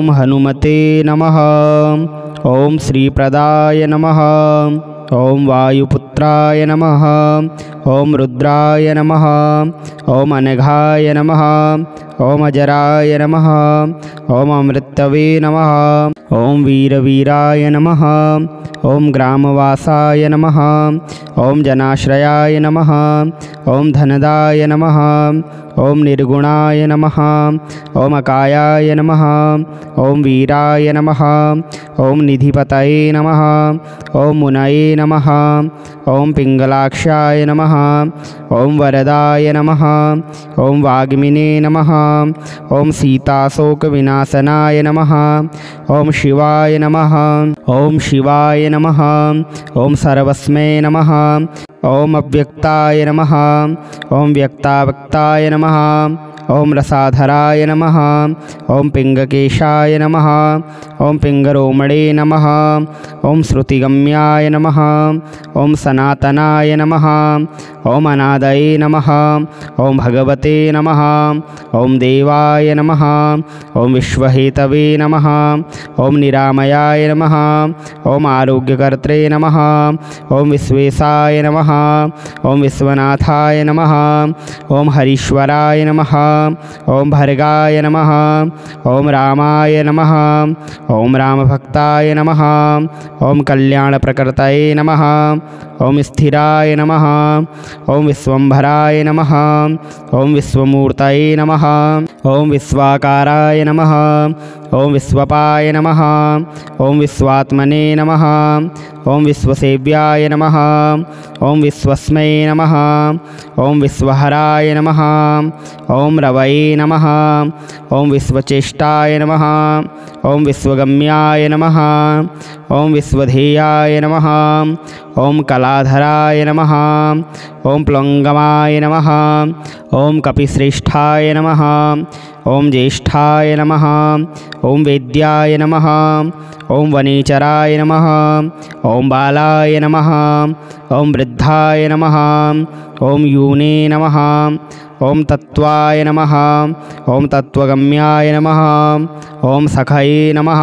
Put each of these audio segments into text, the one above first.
ॐ हनुमते नमः। ॐ श्रीप्रदाय नमः। ॐ वायुपुत्राय नमः। ॐ रुद्राय नमः। ॐ अनघाय नमः। ॐ अजराय नमः। ॐ अमृतवे नमः। ॐ वीरवीराय नमः। ॐ ग्रामवासाय नमः। ॐ जनाश्रयाय नमः। ॐ धनदाय नमः। ॐ निर्गुणाय नमः। ॐ अकायाय नमः। ॐ वीराय नमः। ॐ निधिपतये नमः। ॐ मुनये नमः। ॐ पिङ्गलाक्षाय नमः। ॐ वरदाय नमः। ॐ वाग्मिने नमः। ॐ सीताशोकविनाशनाय नमः। ॐ शिवाय नमः। ॐ शिवाय नमः। ॐ सर्वस्मै नमः। ॐ अव्यक्ताय नमः। ॐ व्यक्तावक्ताय नमः। ॐ रसाधराय नमः। ॐ पिङ्गकेशाय नमः। ॐ पिङ्गरोमणे नमः। ॐ श्रुतिगम्याय नमः। ॐ सनातनाय नमः। ॐ अनादये नमः। ॐ भगवते नमः। ॐ देवाय नमः। ॐ विश्वहेतवे नमः। ॐ निरामयाय नमः। ॐ आरोग्यकर्त्रे नमः। ॐ विश्वेशाय नमः। ॐ विश्वनाथाय नमः। ॐ हरीश्वराय नमः। ॐ भर्गाय नमः। ॐ रामाय नमः। ॐ रामभक्ताय नमः। ॐ कल्याणप्रकृतये नमः। ॐ स्थिराय नमः। ॐ विश्वम्भराय नमः। ॐ विश्वमूर्तये नमः। ॐ विश्वाकाराय नमः। ॐ विश्वपाय नमः। ॐ विश्वात्मने नमः। ॐ विश्वसेव्याय नमः। ॐ विश्वस्मै नमः। ॐ विश्वहराय नमः। ॐ रवये नमः। ॐ विश्वचेष्टाय नमः। ॐ विश्वगम्याय नमः। ॐ विश्वधेयाय नमः। ॐ कलाधराय नमः। ॐ प्लवंगमाय नमः। ॐ कपिश्रेष्ठाय नमः। ॐ ज्येष्ठाय नमः। ॐ वेद्याय नमः। ॐ वनेचराय नमः। ॐ बालाय नमः। ॐ वृद्धाय नमः। ॐ यूने नमः। ॐ तत्त्वाय नमः। ॐ तत्त्वगम्याय नमः। ॐ सखये नमः।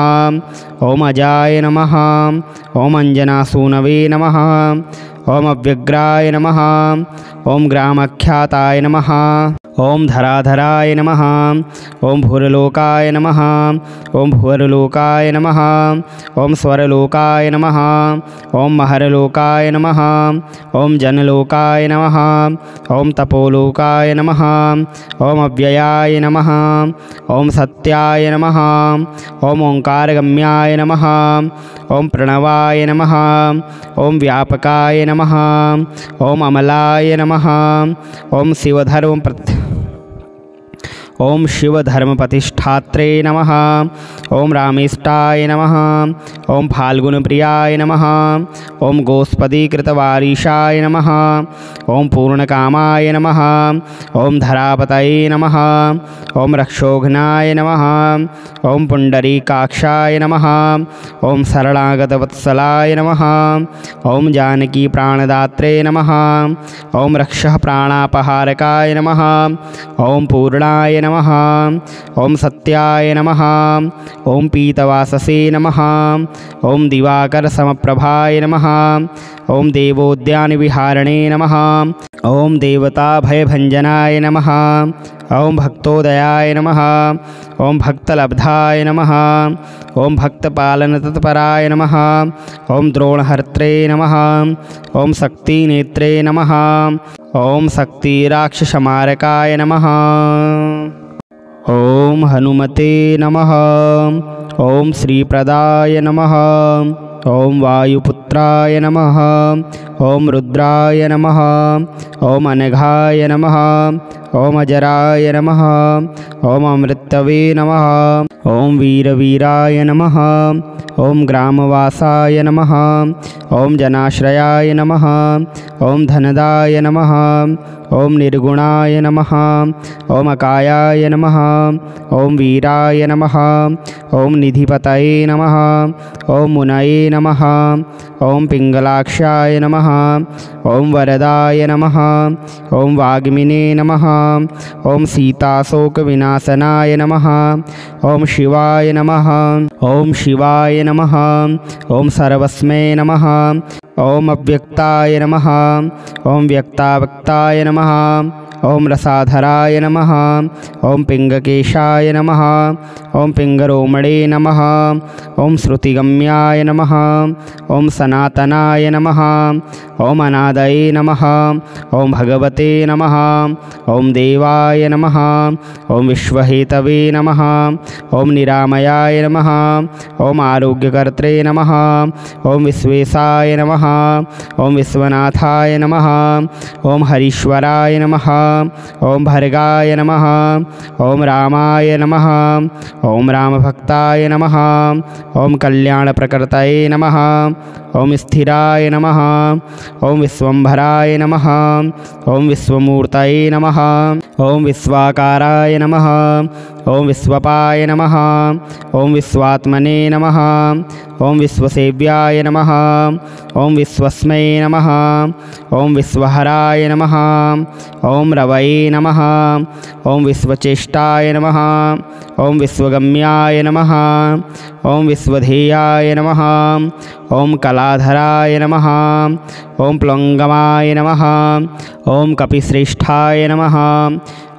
ॐ अजाय नमः। ॐ अञ्जनासूनवे नमः। ॐ अव्यग्राय नमः। ॐ ग्रामख्याताय नमः। ॐ धराधराय नमः। ॐ भूरलोकाय नमः। ॐ भुवरलोकाय नमः। ॐ स्वरलोकाय नमः। ॐ महरलोकाय नमः। ॐ जनलोकाय नमः। ॐ तपोलोकाय नमः। ॐ अव्ययाय नमः। ॐ सत्याय नमः। ॐ ओंकारगम्याय नमः। ॐ प्रणवाय नमः। ॐ व्यापकाय नमः। ॐ अमलाय नमः। ॐ ॐ शिवधर्मप्रतिष्ठात्रे नमः। ॐ रामेष्टाय नमः। ॐ फाल्गुनप्रियाय नमः। ॐ गोस्पदीकृतवारीशाय नमः। ॐ पूर्णकामाय नमः। ॐ धरापतये नमः। ॐ रक्षोघ्नाय नमः। ॐ पुण्डरीकाक्षाय नमः। ॐ शरणागतवत्सलाय नमः। ॐ जानकीप्राणदात्रे नमः। ॐ रक्षः प्राणापहारकाय नमः। ॐ पूर्णाय नमः। ॐ सत्याय नमः। ॐ पीतवाससे नमः। ॐ दिवाकरसमप्रभाय नमः। ॐ देवोद्यानविहारिणे नमः। ॐ देवताभयभञ्जनाय नमः। ॐ भक्तोदयाय नमः। ॐ भक्तलब्धाय नमः। ॐ भक्तपालनतत्पराय नमः। ॐ द्रोणहर्त्रे नमः। ॐ शक्तिनेत्रे नमः। ॐ शक्तिराक्षसमारकाय नमः। ॐ हनुमते नमः। ॐ श्रीप्रदाय नमः। ॐ वायुपुत्राय नमः। ॐ रुद्राय नमः। ॐ अनघाय नमः। ॐ अजराय नमः। ॐ अमृतवे नमः। ॐ वीरवीराय नमः। ॐ ग्रामवासाय नमः। ॐ जनाश्रयाय नमः। ॐ धनदाय नमः। ओम निर्गुणाय नमः। ओम अकायाय नमः। ओम वीराय नमः। ओम निधिपतये नमः। ओम मुनये नमः। ओम पिंगलाक्षाय नमः। ओम वरदाय नमः। ओम वाग्मिने नमः। ओम सीताशोकविनाशनाय नमः। ओम शिवाय नमः। ओम शिवाय नमः। ओम सर्वस्मै नमः। ओम अव्यक्ताय नमः। ओम व्यक्तावक्ताय नमः। ओम रसाधराय नमः। ओम पिंगकेशाय नमः। ओम पिंगरोमणे नमः। ओम श्रुतिगम्याय नमः। ओम सनातनाय नमः। ओम अनादये नमः। ओम भगवते नमः। ओम देवाय नमः। ओम विश्वहेतवे नमः। ओम निरामयाय नमः। ओम आरोग्यकर्त्रे नमः। ओम विश्वेशाय नमः। ओम विश्वनाथाय नमः। ओम हरीश्वराय नमः। ओम भर्गाय नमः। ओम रामाय नमः। ओम रामभक्ताय नमः। ओम कल्याणप्रकृतये नमः। ओम स्थिराय नमः। ओम विश्वम्भराय नमः। ओम विश्वमूर्तये नमः। ओम विश्वाकाराय नमः। ओम विश्वपाय नमः। ओम विश्वात्मने नमः। ओम विश्वसेव्याय नमः। ओम विश्वस्मै नमः। ओम विश्वहराय नमः। ओम रवये नमः। ओम विश्वचेष्टाय नमः। ओम विश्वगम्याय नमः। ओम विश्वधेयाय नमः। ओम कलाधराय नमः। ओम प्लवंगमाय नमः। ओम कपिश्रेष्ठाय नमः।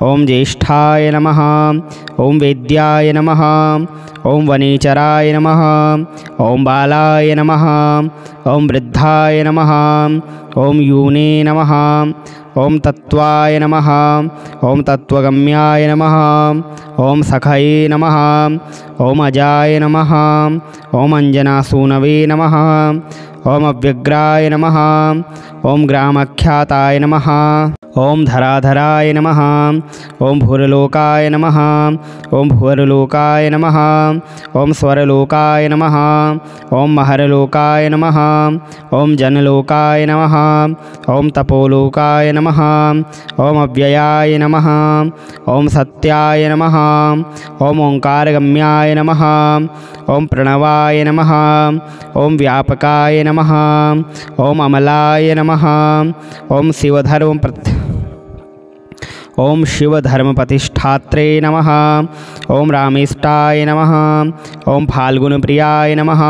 ओम ज्येष्ठाय नमः। ओम वेद्याय नमः। ओम वनेचराय नमः। ओम बालाय नमः। ओम वृद्धाय नमः। ओम यूने नमः। ओम तत्वाय नमः। ओम तत्वगम्याय नमः। ओम सखये नमः। ओम अजाय नमः। ओम अंजनासूनवे नमः। ओम अव्यग्राय नमः। ओम ग्रामख्याताय नमः। ओम धराधराय नमः। ओम भूरलोकाय नमः। ओम भुवरलोकाय नमः। ओम स्वरलोकाय नमः। ओम महरलोकाय नमः। ओम जनलोकाय नमः। ओम तपोलोकाय नमः। ओम अव्ययाय नमः। ओम सत्याय नमः। ओम ओंकारगम्याय नमः। ओम प्रणवाय नमः। ओम व्यापकाय नमः। ओम अमलाय नमः। ओम ओम शिवधर्मप्रतिष्ठात्रे नमः। ओम रामेष्टाय नमः। ओम फाल्गुनप्रियाय नमः।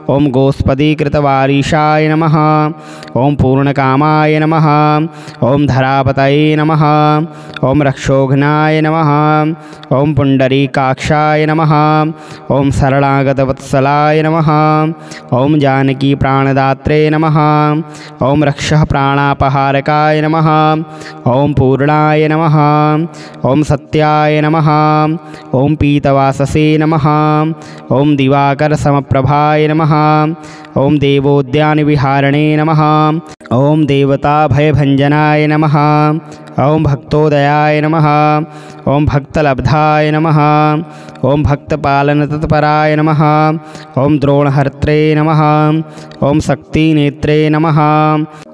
ओम गोस्पदीकृतवारीशाय नमः। ओम पूर्णकामाय नमः। ओम धरापतये नमः। ओम रक्षोघ्नाय नमः। ओम पुंडरीकाक्षाय नमः। ओम शरणागतवत्सलाय नमः। ओम जानकी प्राणदात्रे नमः। ओम रक्षः प्राणापहारकाय नमः। ओम पूर्णाय नमः। ओम सत्याय नमः। ओम पीतवाससे नमः। ओम दिवाकर समप्रभाय नमः। ओम देवोद्यानविहारिणे नमः। ओम देवता भयभंजनाय नमः। ओम भक्तोदयाय नमः। ओम भक्तलब्धाय नमः। ओम भक्तपालनतत्पराय नमः। ओम द्रोणहर्त्रे नमः। ओम शक्तिनेत्रे नमः।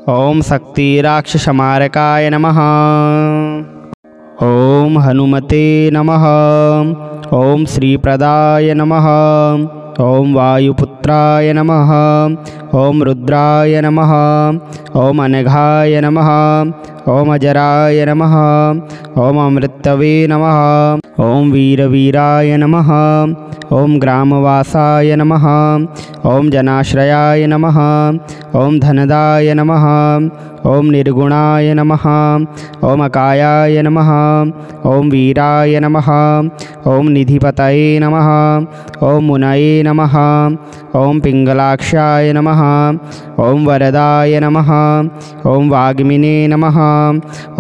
ओम शक्तिराक्षसमारकाय नमः। ओम हनुमते नमः। ओम श्रीप्रदाय नमः। ओम वायुपुत्राय नमः। ओम रुद्राय नमः। ओम अनघाय नमः। ओम अजराय नमः। ओम अमृतवे नमः। ओम वीरवीराय नमः। ओम ग्रामवासाय नमः। ओम जनाश्रयाय नमः। ओम धनदाय नमः। ओम निर्गुणाय नमः। ओम अकायाय नमः। ओम वीराय नमः। ओम निधिपतये नमः। ओम मुनये नमः। ओम पिंगलाक्षाय नमः। ओम वरदाय नमः। ओम वाग्मिने नमः।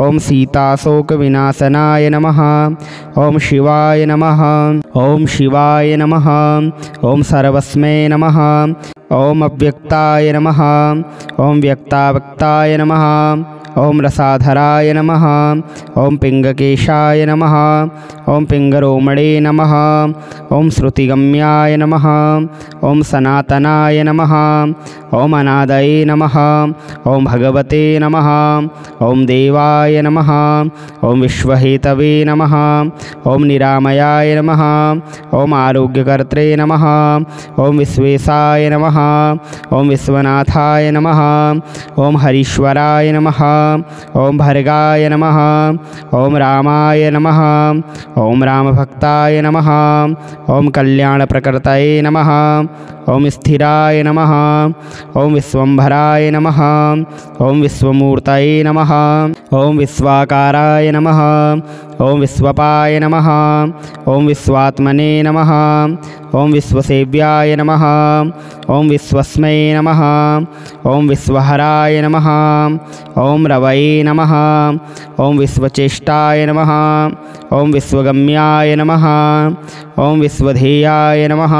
ओम सीताशोकविनाशनाय नमः। ओम शिवाय नमः। ओम शिवाय नमः। ओम सर्वस्मै नमः। ओम अव्यक्ताय नमः। ओम व्यक्तावक्ताय नमः। ओम रसाधराय नमः। ओम पिंगकेशाय नमः। ओम पिंगरोमणे नमः। ओम श्रुतिगम्याय नमः। ओम सनातनाय नमः। ओम अनादये नमः। ओम भगवते नमः। ओम देवाय नमः। ओम विश्वहेतवे नमः। ओम निरामयाय नमः। ओम आरोग्यकर्त्रे नमः। ओम विश्वेशाय नमः। ओम विश्वनाथाय नमः। ओम हरीश्वराय नमः। ओम भर्गाय नमः। ओम रामाय नमः। ओम रामभक्ताय नमः। ओम कल्याणप्रकृतये नमः। ओम स्थिराय नमः। ओम विश्वम्भराय नमः। ओम विश्वमूर्तये नमः। ओम विश्वाकाराय नमः। ओम विश्वपाय नमः। ओम विश्वात्मने नमः। ओम विश्वसेव्याय नमः। ओम विश्वस्मै नमः। ओम विश्वहराय नमः। ओम रवये नमः। ओम विश्वचेष्टाय नमः। ओम विश्वगम्याय नमः। ओम विश्वधेयाय नमः।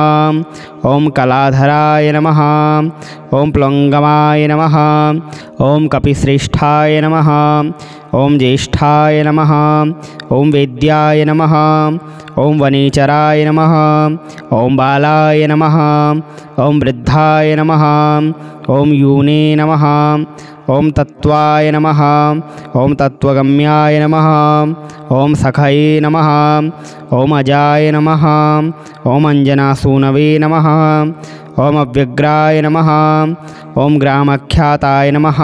ओम कलाधराय नमः। ओम प्लवंगमाय नमः। ओम कपिश्रेष्ठाय नमः। ओम ज्येष्ठाय नमः। ओम वेद्याय नमः। ओम वनेचराय नमः। ओम बालाय नमः। ओम वृद्धाय नमः। ओम यूने नमः। ओम तत्वाय नमः। ओम तत्वगम्याय नमः। ओम सखये नमः। ओम अजाय नमः। ओम अंजनासूनवे नमः। ओम अव्यग्राय नमः। ओम ग्रामख्याताय नमः।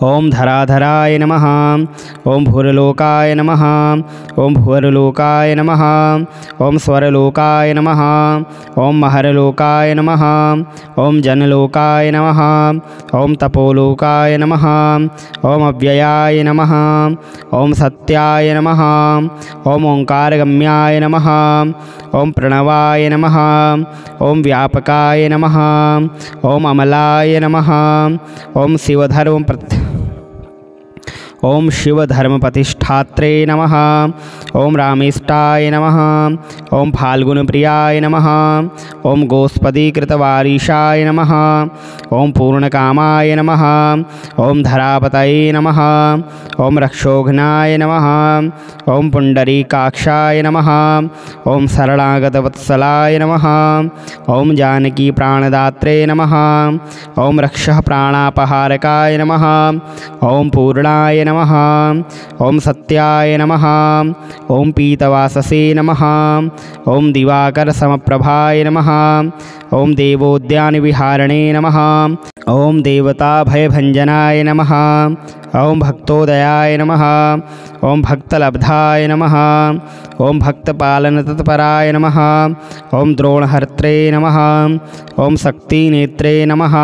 ओम धराधराय नमः। ओम भूरलोकाय नमः। ओम भुवरलोकाय नमः। ओम स्वरलोकाय नमः। ओम महरलोकाय नमः। ओम जनलोकाय नमः। ओम तपोलोकाय नमः। ओम अव्ययाय नमः। ओम सत्याय नमः। ओम ओंकारगम्याय नमः। ओम प्रणवाय नमः। ओम व्यापकाय नमः। ओम अमलाय नमः। ओम ओम शिवधर्मप्रतिष्ठात्रे नमः। ओम रामेष्टाय नमः। ओम फाल्गुनप्रियाय नमः। ओम गोस्पदीकृतवारीशाय नमः। ओम पूर्णकामाय नमः। ओम धरापतये नमः। ओम रक्षोघ्नाय नमः। ओम पुंडरीकाक्षाय नमः। ओम शरणागतवत्सलाय नमः। ओम जानकी प्राणदात्रे नमः। ओम रक्षः प्राणापहारकाय नमः। ओम पूर्णाय नमः। ओम सत्याय नमः। ओम पीतवाससे नमः। ओम दिवाकर समप्रभाय नमः। ओम देवोद्यानविहारिणे नमः। ओम देवताभयभञ्जनाय नमः। ओम भक्तोदयाय नमः। ओम भक्तलब्धाय नमः। ओम भक्तपालनतत्पराय नमः। ओम द्रोणहर्त्रे नमः। ओम शक्तिनेत्रे नमः।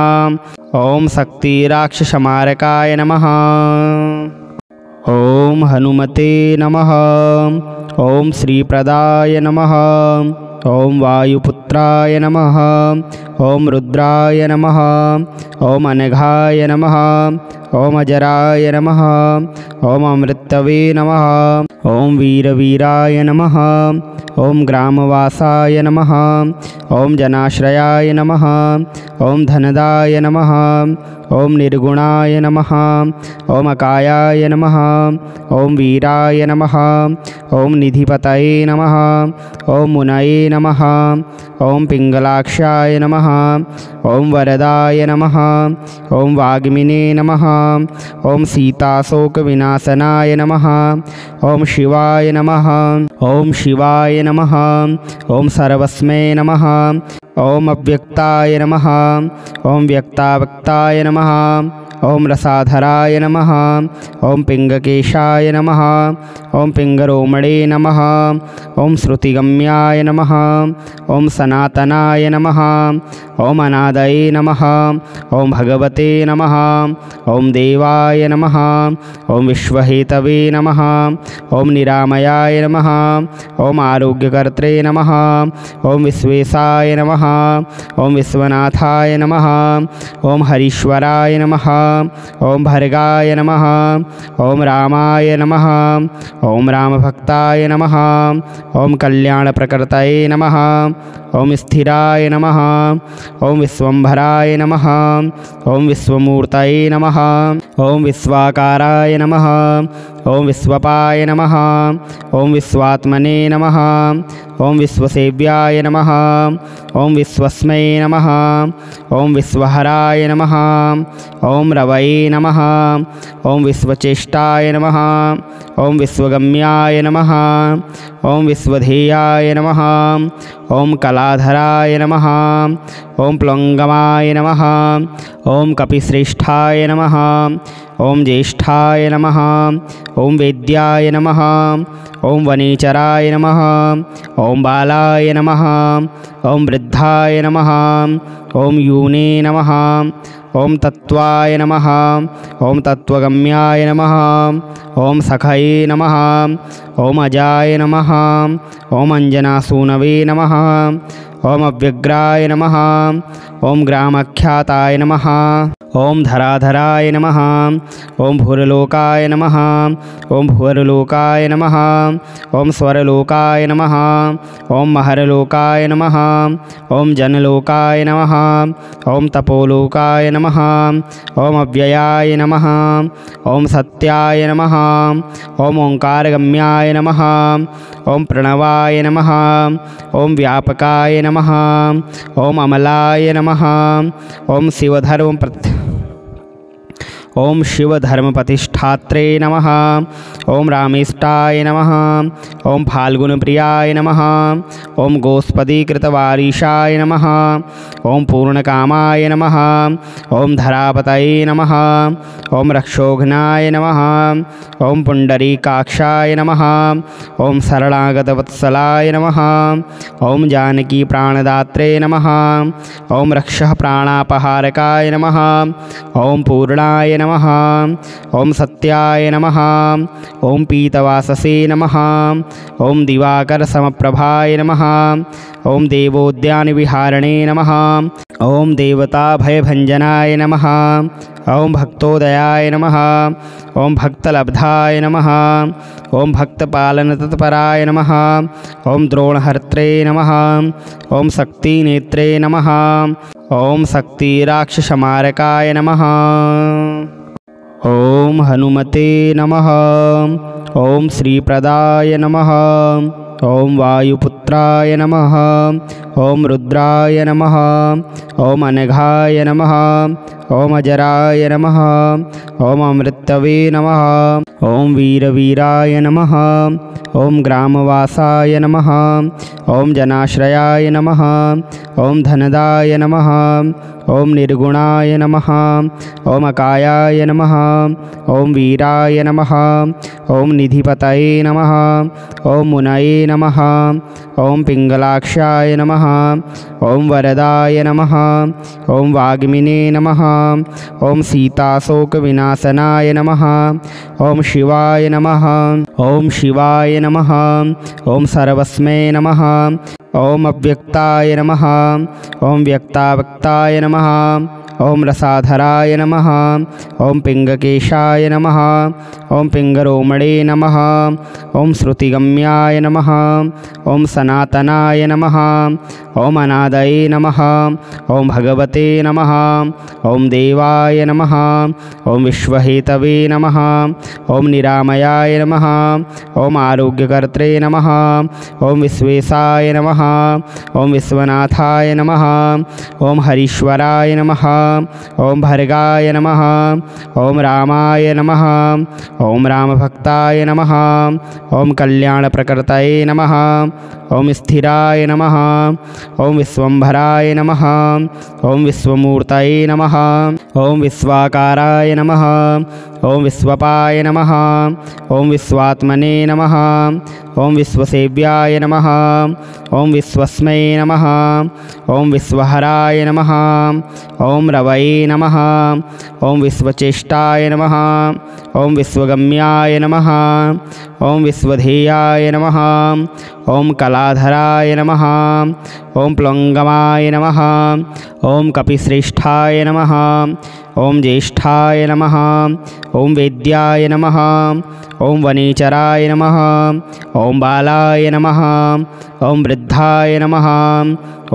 ओम शक्तिराक्षसमारकाय नमः। ओम हनुमते नमः। ओम श्रीप्रदाय नमः। ओम वायुपुत्राय नमः। ओम रुद्राय नमः। ओम अनघाय नमः। ओम अजराय नमः। ओम अमृतवे नमः। ओम वीरवीराय नमः। ओम ग्रामवासाय नमः। ओम जनाश्रयाय नमः। ओम धनदाय नमः। ओम निर्गुणाय नमः। ओम अकायाय नमः। ओम वीराय नमः। ओम निधिपतये नमः। ओम मुनये नमः। ओम पिंगलाक्षाय नमः। ओम वरदाय नमः। ओम वाग्मिने नमः। ओम सीताशोकविनाशनाय नमः। ओम शिवाय नमः। ओम शिवाय नमः। ओम सर्वस्मै नमः। ओम अव्यक्ताय नमः। ओम व्यक्तावक्ताय नमः। ओम रसाधराय नमः। ओम पिंगकेशाय नमः। ओम पिंगरोमणे नमः। ओम श्रुतिगम्याय नमः। ओम सनातनाय नमः। ओम अनादये नमः। ओम भगवते नमः। ओम देवाय नमः। ओम विश्वहेतवे नमः। ओम निरामयाय नमः। ओम आरोग्यकर्त्रे नमः। ओम विश्वेशाय नमः। ओम विश्वनाथाय नमः। ओम हरीश्वराय नमः। ओम भर्गाय नमः ओम रामाय नमः ओम रामभक्ताय नमः ओम कल्याणप्रकृतये नमः ओम स्थिराय नमः ओम विश्वम्भराय नमः ओम विश्वमूर्तये नमः ओम विश्वाकाराय नमः ओम विश्वपाय नमः ओम विश्वात्मने नमः ओम विश्वसेव्याय नमः ओम विश्वस्मै नमः ओम विश्वहराय नमः ओम रवये नमः ओम विश्वचेष्टाय नमः ओम विश्वगम्याय नमः ओम विश्वधेयाय नमः ओम कलाधराय नमः ओम प्लवंगमाय नमः ओम कपिश्रेष्ठाय नमः ओम ज्येष्ठाय नमः ओम वेद्याय नमः ओम वनेचराय नमः ओम बालाय नमः ओम वृद्धाय नमः ओम यूने नमः ओम तत्वाय नमः ओम तत्वगम्याय नमः ओम सखये नमः ओम अजाय नमः ओम अंजनासूनवे नमः ओम अव्यग्राय नमः ओम ग्रामख्याताय नमः ओम धराधराय नमः ओम भूरलोकाय नमः ओम भूरलोकाय नमः ओम स्वरलोकाय नमः ओम महरलोकाय नमः ओम जनलोकाय नमः ओम तपोलोकाय नमः ओम अव्ययाय नमः ओम सत्याय नमः ओम ओंकारगम्याय नमः ओम प्रणवाय नमः ओम व्यापकाय नमः ओम अमलाय नमः ओम ओम शिवधर्मप्रतिष्ठात्रे नमः ओम रामेष्टाय नमः ओम फाल्गुनप्रियाय नमः ओम गोस्पदीकृतवारीशाय नमः ओम पूर्णकामाय नमः ओम धरापतये नमः ओम रक्षोघ्नाय नमः ओम पुंडरीकाक्षाय नमः ओम शरणागतवत्सलाय नमः ओम जानकी प्राणदात्रे नमः ओम रक्षः प्राणापहारकाय नमः ओम पूर्णाय नमः ओम सत्याय नमः ओम पीतवाससे नमः ओम दिवाकर समप्रभाय नमः ओम देवोद्यानविहारिणे नमः ओम देवता भयभंजनाय नमः ओम भक्तोदयाय नमः ओम भक्तलब्धाय नमः ओम भक्तपालनतत्पराय नमः ओम द्रोणहर्त्रे नमः ओम शक्तिनेत्रे नमः ओम शक्तिराक्षसमारकाय नमः ओम हनुमते नमः ओम श्रीप्रदाय नमः ओम वायुपुत्राय नमः ओम रुद्राय नमः ओम अनघाय नमः ओम अजराय नमः ओम अमृतवे नमः ओम वीरवीराय नमः ओम ग्रामवासाय नमः ओम जनाश्रयाय नमः ओम धनदाय नमः ओम निर्गुणाय नमः ओम अकायाय नमः ओम वीराय नमः ओम निधिपतये नमः ओम मुनये नमः ओम पिंगलाक्षाय नमः ओम वरदाय नमः ओम वाग्मिने नमः ओम सीताशोकविनाशनाय नमः ओम शिवाय नमः ओम शिवाय नमः ओम सर्वस्मै नमः ओम अव्यक्ताय नमः ओम व्यक्तावक्ताय नमः ओम रसाधराय नमः ओम पिंगकेशाय नमः ओम पिंगरोमणे नमः ओम श्रुतिगम्याय नमः ओम सनातनाय नमः ओम अनादये नमः ओम भगवते नमः ओम देवाय नमः ओम विश्वहेतवे नमः ओम निरामयाय नमः ओम आरोग्यकर्त्रे नमः ओम विश्वेशाय नमः ओम विश्वनाथाय नमः ओम हरीश्वराय नमः ओम भर्गाय नमः ओम रामाय नमः ओम रामभक्ताय नमः ओम कल्याणप्रकृतये नमः ओम स्थिराय नमः ओम विश्वम्भराय नमः ओम विश्वमूर्तये नमः ओम विश्वाकाराय नमः ओम विश्वपाय नमः ओम विश्वात्मने नमः ओम विश्वसेव्याय नमः ओम विश्वस्मै नमः ओम विश्वहराय नमः ओम रवये नमः ओम विश्वचेष्टाय नमः ओम विश्वगम्याय नमः ओम विश्वधेयाय नमः ओम कलाधराय नमः ॐ प्लवंगमाय नमः। ॐ कपिश्रेष्ठाय नमः। ॐ ज्येष्ठाय नमः। ॐ वेद्याय नमः। ॐ वनेचराय नमः। ॐ बालाय नमः। ॐ वृद्धाय नमः।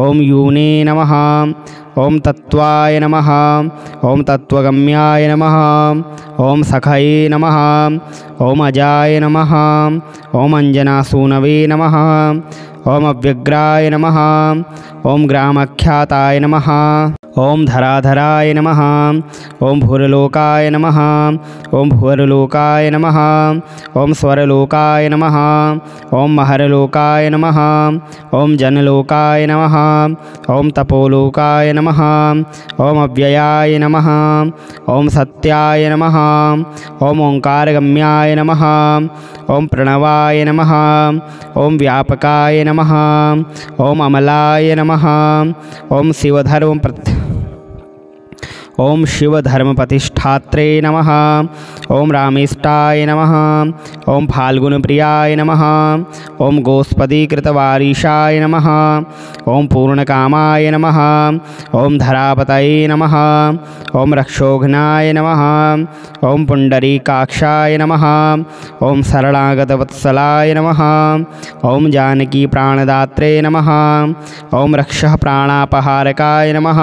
ॐ यूने नमः। ॐ तत्त्वाय नमः। ॐ तत्त्वगम्याय नमः। ॐ सखये नमः। ॐ अजाय नमः। ॐ अंजनासूनवे नमः। ॐ अव्यग्राय नमः। ॐ ग्रामख्याताय नमः। ॐ धराधराय नमः। ॐ भूरलोकाय नमः। ॐ भुवरलोकाय नमः। ॐ स्वरलोकाय नमः। ॐ महरलोकाय नमः। ॐ जनलोकाय नमः। ॐ तपोलोकाय नमः। ॐ अव्ययाय नमः। ॐ सत्याय नमः। ॐ ओंकारगम्याय नमः। ॐ प्रणवाय नमः। ॐ व्यापकाय नमः। ॐ अमलाय नमः। ॐ ॐ शिवधर्मप्रतिष्ठात्रे नमः। ॐ रामेष्टाय नमः। ॐ फाल्गुनप्रियाय नमः। ॐ गोस्पदीकृतवारीशाय नमः। ॐ पूर्णकामाय नमः। ॐ धरापतये नमः। ॐ रक्षोघ्नाय नमः। ॐ पुण्डरीकाक्षाय नमः। ॐ शरणागतवत्सलाय नमः। ॐ जानकीप्राणदात्रे नमः। ॐ रक्षः प्राणापहारकाय नमः।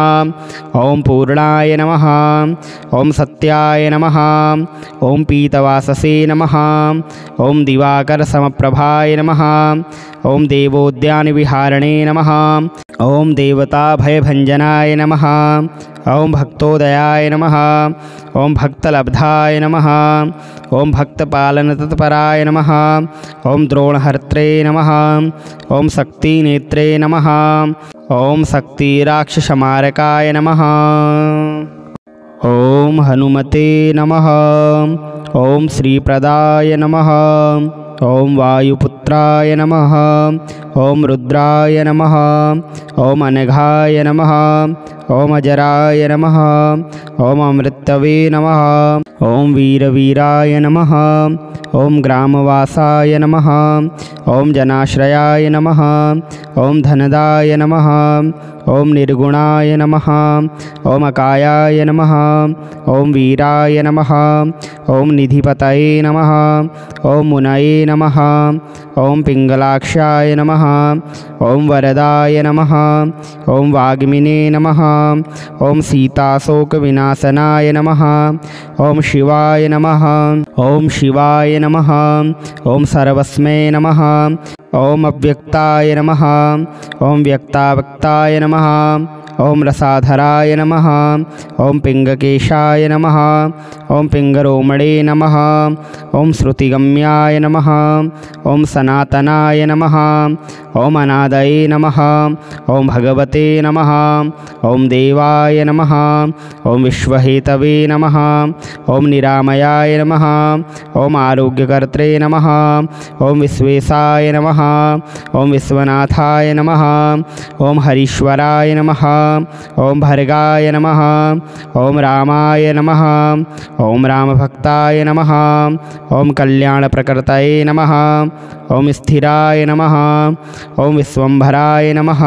ॐ पूर्णाय नमः। ॐ सत्याय नमः। ॐ पीतवाससे नमः। ॐ दिवाकरसमप्रभाय नमः। ॐ देवोद्यानविहारिणे नमः। ॐ देवताभयभञ्जनाय नमः। ॐ भक्तोदयाय नमः। ॐ भक्तलब्धाय नमः। ॐ भक्तपालनतत्पराय नमः। ॐ द्रोणहर्त्रे नमः। ॐ शक्तिनेत्रे नमः। ॐ शक्तिराक्षसमारकाय नमः। ॐ हनुमते नमः। ॐ श्रीप्रदाय नमः। ॐ वायुपुत्राय नमः। ॐ रुद्राय नमः। ॐ अनघाय नमः। ॐ अजराय नमः। ॐ अमृतवे नमः। ॐ वीरवीराय नमः। ॐ ग्रामवासाय नमः। ॐ जनाश्रयाय नमः। ॐ धनदाय नमः। ॐ निर्गुणाय नमः। ॐ अकायाय नमः। ॐ वीराय नमः। ॐ निधिपतये नमः। ॐ मुनये नमः। ॐ पिङ्गलाक्षाय नमः। ॐ वरदाय नमः। ॐ वाग्मिने नमः। ॐ सीताशोकविनाशनाय नमः। ॐ शिवाय नमः। ॐ शिवाय नमः। ॐ सर्वस्मै नमः। ॐ अव्यक्ताय नमः। ॐ व्यक्तावक्ताय नमः। ॐ रसाधराय नमः। ॐ पिङ्गकेशाय नमः। ॐ पिङ्गरोमणे नमः। ॐ श्रुतिगम्याय नमः। ॐ सनातनाय नमः। ॐ अनादये नमः। ॐ भगवते नमः। ॐ देवाय नमः। ॐ विश्वहेतवे नमः। ॐ निरामयाय नमः। ॐ आरोग्यकर्त्रे नमः। ॐ विश्वेशाय नमः। ॐ विश्वनाथाय नमः। ॐ हरीश्वराय नमः। ॐ भर्गाय नमः। ॐ रामाय नमः। ॐ रामभक्ताय नमः। ॐ कल्याणप्रकृतये नमः। ॐ स्थिराय नमः। ॐ विश्वम्भराय नमः।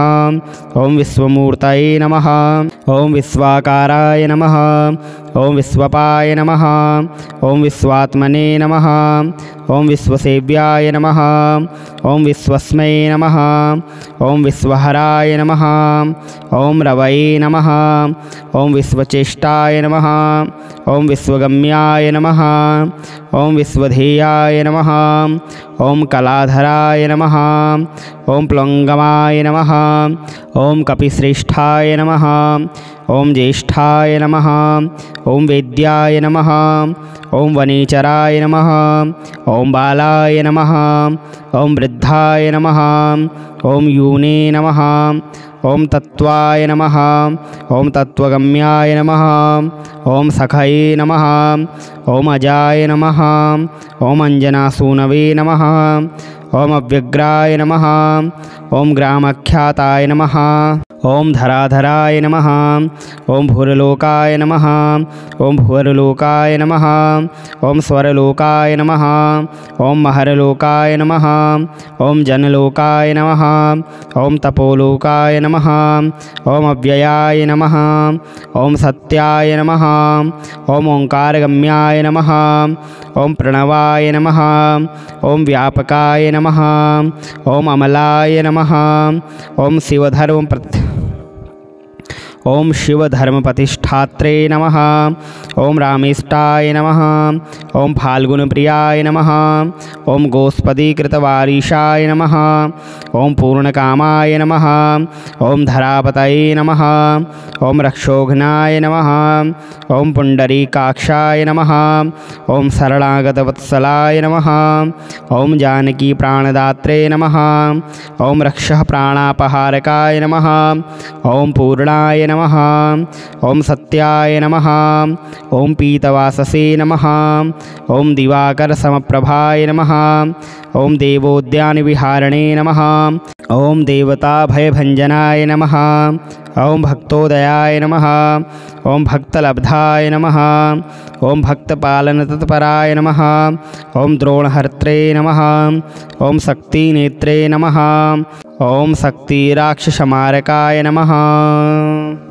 ॐ विश्वमूर्तये नमः। ॐ विश्वाकाराय नमः। ॐ विश्वपाय नमः। ॐ विश्वात्मने नमः। ॐ विश्वसेव्याय नमः। ॐ विश्वस्मै नमः। ॐ विश्वहराय नमः। ॐ रवये नमः। ॐ विश्वचेष्टाय नमः। ॐ विश्वगम्याय नमः। ॐ विश्वधेयाय नमः। ॐ कलाधराय नमः। ॐ प्लवंगमाय नमः। ॐ कपिश्रेष्ठाय नमः। ॐ ज्येष्ठाय नमः। ॐ वेद्याय नमः। ॐ वनेचराय नमः। ॐ बालाय नमः। ॐ वृद्धाय नमः। ॐ यूने नमः। ॐ तत्त्वाय नमः। ॐ तत्त्वगम्याय नमः। ॐ सखये नमः। ॐ अजाय नमः। ॐ अंजनासूनवे नमः। ॐ अव्यग्राय नमः। ॐ ग्रामख्याताय नमः। ओम धराधराय नमः। ओम भूरलोकाय नमः। ओम भुवरलोकाय नमः। ओम स्वरलोकाय नमः। ओम महरलोकाय नमः। ओम जनलोकाय नमः। ओम तपोलोकाय नमः। ओम अव्ययाय नमः। ओम सत्याय नमः। ओम ओंकारगम्याय नमः। ओम प्रणवाय नमः। ओम व्यापकाय नमः। ओम अमलाय नमः। ओम ओम शिवधर्मप्रतिष्ठात्रे नमः। ओम रामेष्टाय नमः। ओम फाल्गुनप्रियाय नमः। ओम गोस्पदीकृतवारीशाय नमः। ओम पूर्णकामाय नमः। ओम धरापतये नमः। ओम रक्षोघ्नाय नमः। ओम पुंडरीकाक्षाय नमः। ओम शरणागतवत्सलाय नमः। ओम जानकी प्राणदात्रे नमः। ओम रक्षः प्राणापहारकाय नमः। ओम पूर्णाय नमः। ओम सत्याय नमः। ओम पीतवाससे नमः। ओम दिवाकर समप्रभाय नमः। ओम देवोद्यानविहारिणे नमः। ओम देवता भयभंजनाय नमः। ओम भक्तोदयाय नमः। ओम भक्तलब्धाय नमः। ओम भक्तपालनतत्पराय नमः। ओम द्रोणहर्त्रे नमः। ओम शक्तिनेत्रे नमः। ओम शक्तिराक्षसमारकाय नमः।